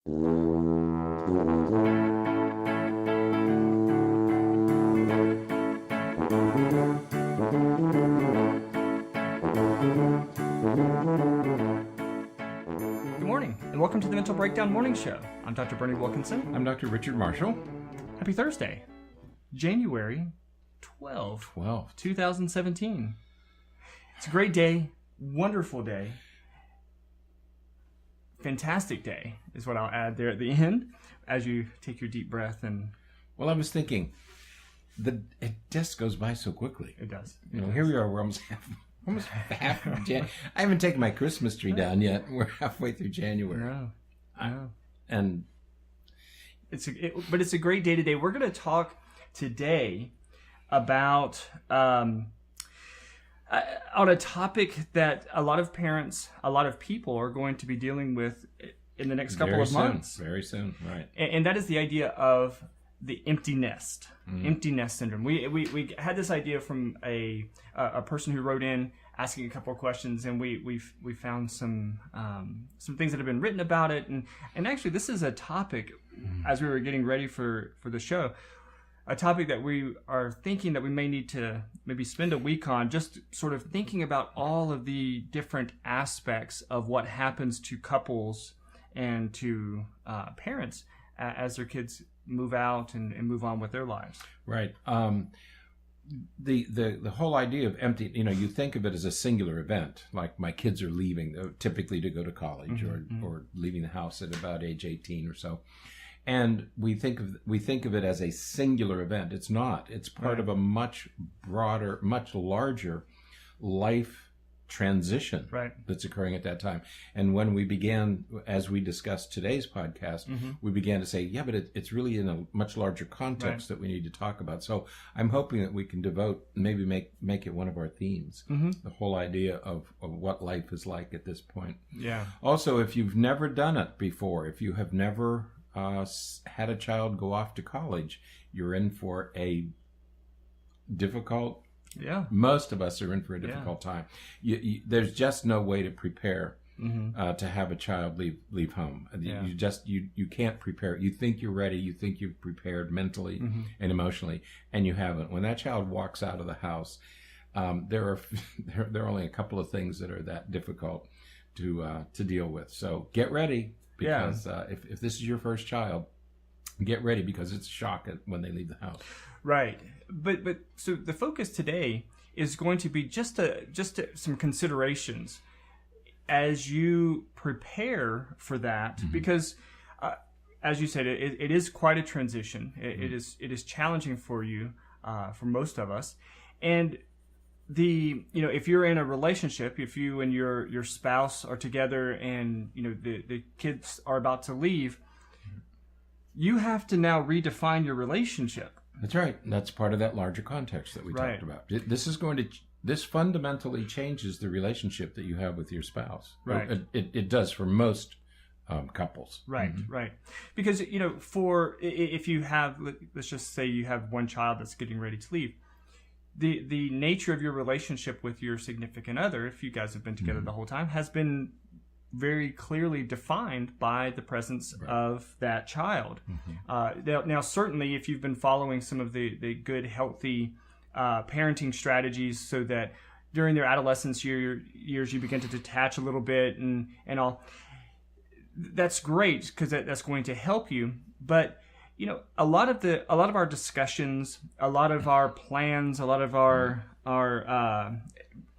Good morning, and welcome to the Mental Breakdown Morning Show. I'm Dr. Bernie Wilkinson. I'm Dr. Richard Marshall. Happy Thursday, January 12, 2017. It's a great day, wonderful day, fantastic day is what I'll add there at the end as you take your deep breath. And well, I was thinking, it just goes by so quickly. It does. Here we are, we're almost half of January. I haven't taken my Christmas tree down yet. We're halfway through January. No. And but it's a great day today. We're going to talk today about on a topic that a lot of parents, a lot of people are going to be dealing with in the next couple of months. Very soon, right. And that is the idea of the empty nest, empty nest syndrome. We had this idea from a person who wrote in asking a couple of questions, and we found some things that have been written about it, and actually this is a topic as we were getting ready for the show, a topic that we are thinking that we may need to maybe spend a week on, just sort of thinking about all of the different aspects of what happens to couples and to parents as their kids move out and move on with their lives. Right. The whole idea of empty, you think of it as a singular event, like my kids are leaving, typically to go to college or leaving the house at about age 18 or so. And we think of it as a singular event. It's not. It's part of a much broader, much larger life transition that's occurring at that time. And when we began, as we discussed today's podcast, we began to say, but it's really in a much larger context that we need to talk about. So I'm hoping that we can devote, maybe make it one of our themes, the whole idea of what life is like at this point. Yeah. Also, if you've never done it before, if you have never had a child go off to college, you're in for a difficult. Yeah, most of us are in for a difficult time. There's just no way to prepare to have a child leave home. You can't prepare. You think you're ready. You think you've prepared mentally and emotionally, and you haven't. When that child walks out of the house, there are only a couple of things that are that difficult to deal with. So get ready, because if this is your first child, get ready, because it's a shock when they leave the house. Right. But so the focus today is going to be just some considerations as you prepare for that, because as you said, it is quite a transition. It is challenging for you, for most of us. And if you're in a relationship, if you and your spouse are together and the kids are about to leave, you have to now redefine your relationship. That's right. That's part of that larger context that we talked about. This fundamentally changes the relationship that you have with your spouse. Right. It does for most couples. Right. Right. Because if you have, let's just say you have one child that's getting ready to leave, the nature of your relationship with your significant other, if you guys have been together the whole time, has been very clearly defined by the presence of that child. Now, certainly, if you've been following some of the good, healthy parenting strategies, so that during their adolescence years you begin to detach a little bit and all, that's great, because that's going to help you. But a lot of our discussions, a lot of our plans, a lot of our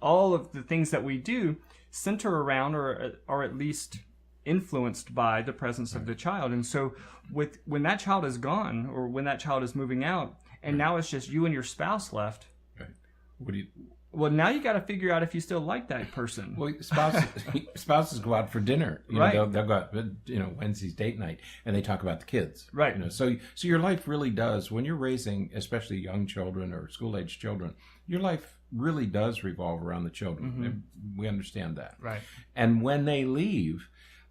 all of the things that we do center around or at least influenced by the presence of the child. And so when that child is gone, or when that child is moving out, and now it's just you and your spouse left, well, now you got to figure out if you still like that person. Well, spouses go out for dinner. They'll go out, Wednesday's date night, and they talk about the kids. Right. So your life really does, when you're raising, especially young children or school-age children, your life really does revolve around the children. We understand that. Right. And when they leave,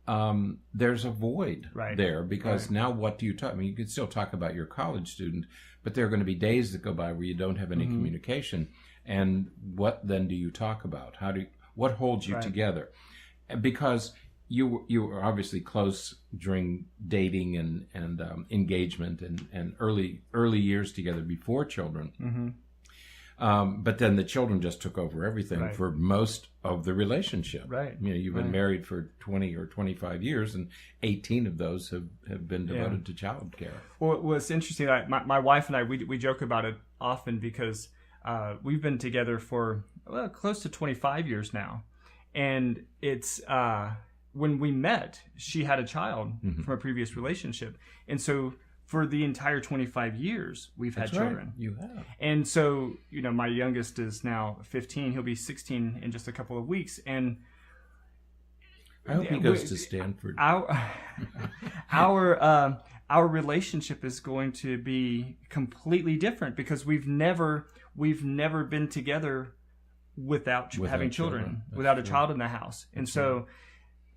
there's a void there, because now what do you talk? I mean, you can still talk about your college student, but there are going to be days that go by where you don't have any communication. And what then do you talk about? What holds you together? Because you were obviously close during dating and engagement and early years together before children. But then the children just took over everything for most of the relationship. Right. You've been married for 20 or 25 years, and 18 of those have been devoted to child care. Well, what's interesting, my wife and I, we joke about it often because we've been together for close to 25 years now. And it's when we met, she had a child from a previous relationship. And so for the entire 25 years, we've had children. You have. And so, my youngest is now 15. He'll be 16 in just a couple of weeks. And I hope he goes to Stanford. Our relationship is going to be completely different because we've never been together without having children, without a child in the house. And so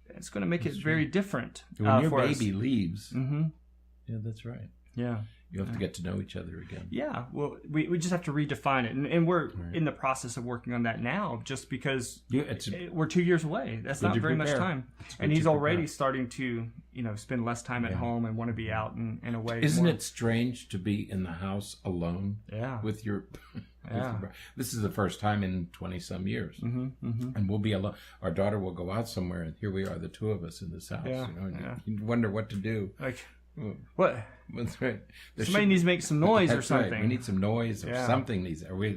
it's going to make it very different. When your for baby us. leaves, yeah, that's right. Yeah. You have to get to know each other again. Yeah, well, we just have to redefine it. And we're in the process of working on that now just because we're 2 years away. That's not very much time. And he's already starting to, spend less time at home and want to be out and away. Isn't it strange to be in the house alone with your... This is the first time in 20-some years. And we'll be alone. Our daughter will go out somewhere, and here we are, the two of us in this house. You wonder what to do. What? That's right. Somebody needs to make some noise or something. Right. We need some noise or something. We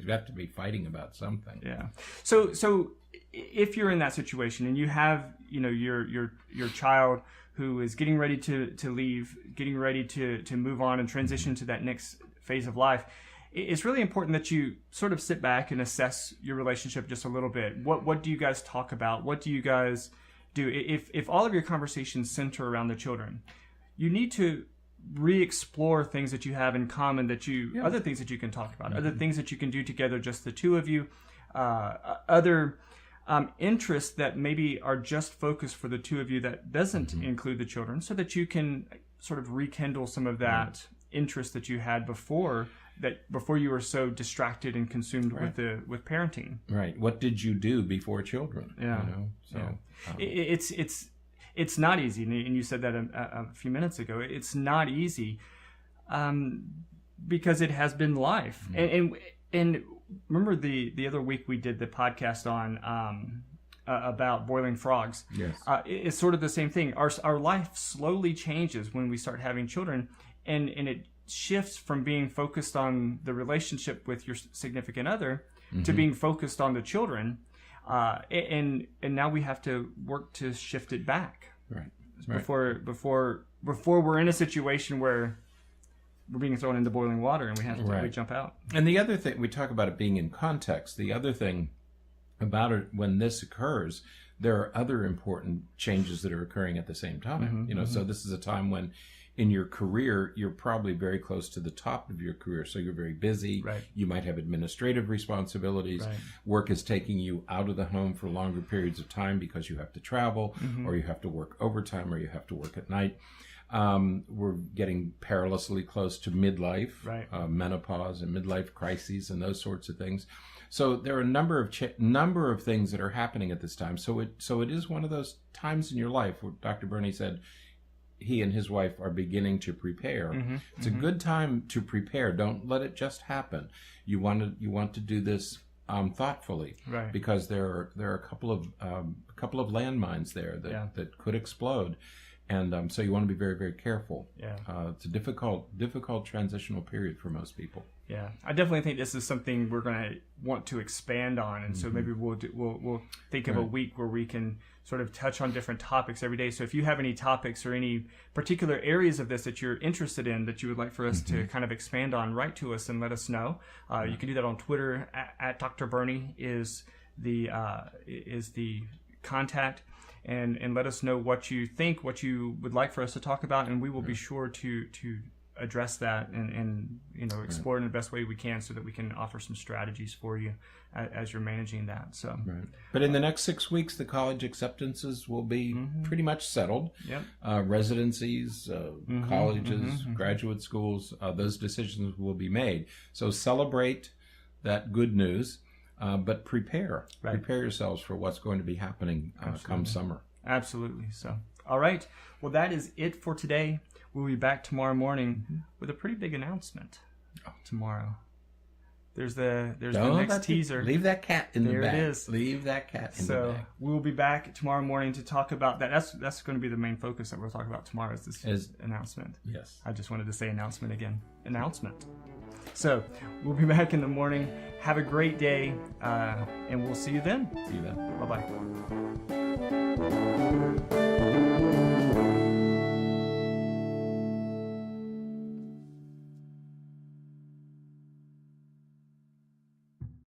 have to be fighting about something. Yeah. So if you're in that situation and you have your child who is getting ready to leave, getting ready to move on and transition to that next phase of life, it's really important that you sort of sit back and assess your relationship just a little bit. What do you guys talk about? What do you guys do? If all of your conversations center around the children, you need to re-explore things that you have in common, other things that you can talk about, other things that you can do together, just the two of you, other interests that maybe are just focused for the two of you that doesn't include the children, so that you can sort of rekindle some of that interest that you had before you were so distracted and consumed with parenting. Right. What did you do before children? Yeah. It's not easy, and you said that a few minutes ago. It's not easy because it has been life. And remember the other week we did the podcast on about boiling frogs. Yes. It's sort of the same thing. Our life slowly changes when we start having children, and it shifts from being focused on the relationship with your significant other to being focused on the children. And now we have to work to shift it back. Right. Before we're in a situation where we're being thrown into boiling water and we have to jump out. And the other thing, we talk about it being in context. The other thing about it, when this occurs, there are other important changes that are occurring at the same time. So this is a time when in your career, you're probably very close to the top of your career. So you're very busy. Right. You might have administrative responsibilities. Right. Work is taking you out of the home for longer periods of time because you have to travel or you have to work overtime or you have to work at night. We're getting perilously close to midlife, menopause and midlife crises and those sorts of things. So there are a number of things that are happening at this time. So it is one of those times in your life where Dr. Burney said, he and his wife are beginning to prepare. It's a good time to prepare. Don't let it just happen. You want to do this thoughtfully, because there are a couple of landmines there that could explode, and so you want to be very, very careful. It's a difficult transitional period for most people. Yeah, I definitely think this is something we're going to want to expand on, and so maybe we'll think of a week where we can sort of touch on different topics every day. So if you have any topics or any particular areas of this that you're interested in that you would like for us to kind of expand on, write to us and let us know. You can do that on Twitter at Dr. Burney is the contact, and let us know what you think, what you would like for us to talk about, and we will be sure to address that and explore it in the best way we can so that we can offer some strategies for you as you're managing that. So, But in the next 6 weeks, the college acceptances will be pretty much settled. Residencies, colleges, graduate schools, those decisions will be made. So celebrate that good news, but prepare yourselves for what's going to be happening come summer. Absolutely. So, all right. Well, that is it for today. We'll be back tomorrow morning with a pretty big announcement. Tomorrow. There's the next teaser. Leave that cat in the bag. There it is. Leave that cat in the bag. So we'll be back tomorrow morning to talk about that. That's going to be the main focus that we'll talk about tomorrow is this announcement. Yes. I just wanted to say announcement again. Announcement. So we'll be back in the morning. Have a great day, and we'll see you then. See you then. Bye-bye.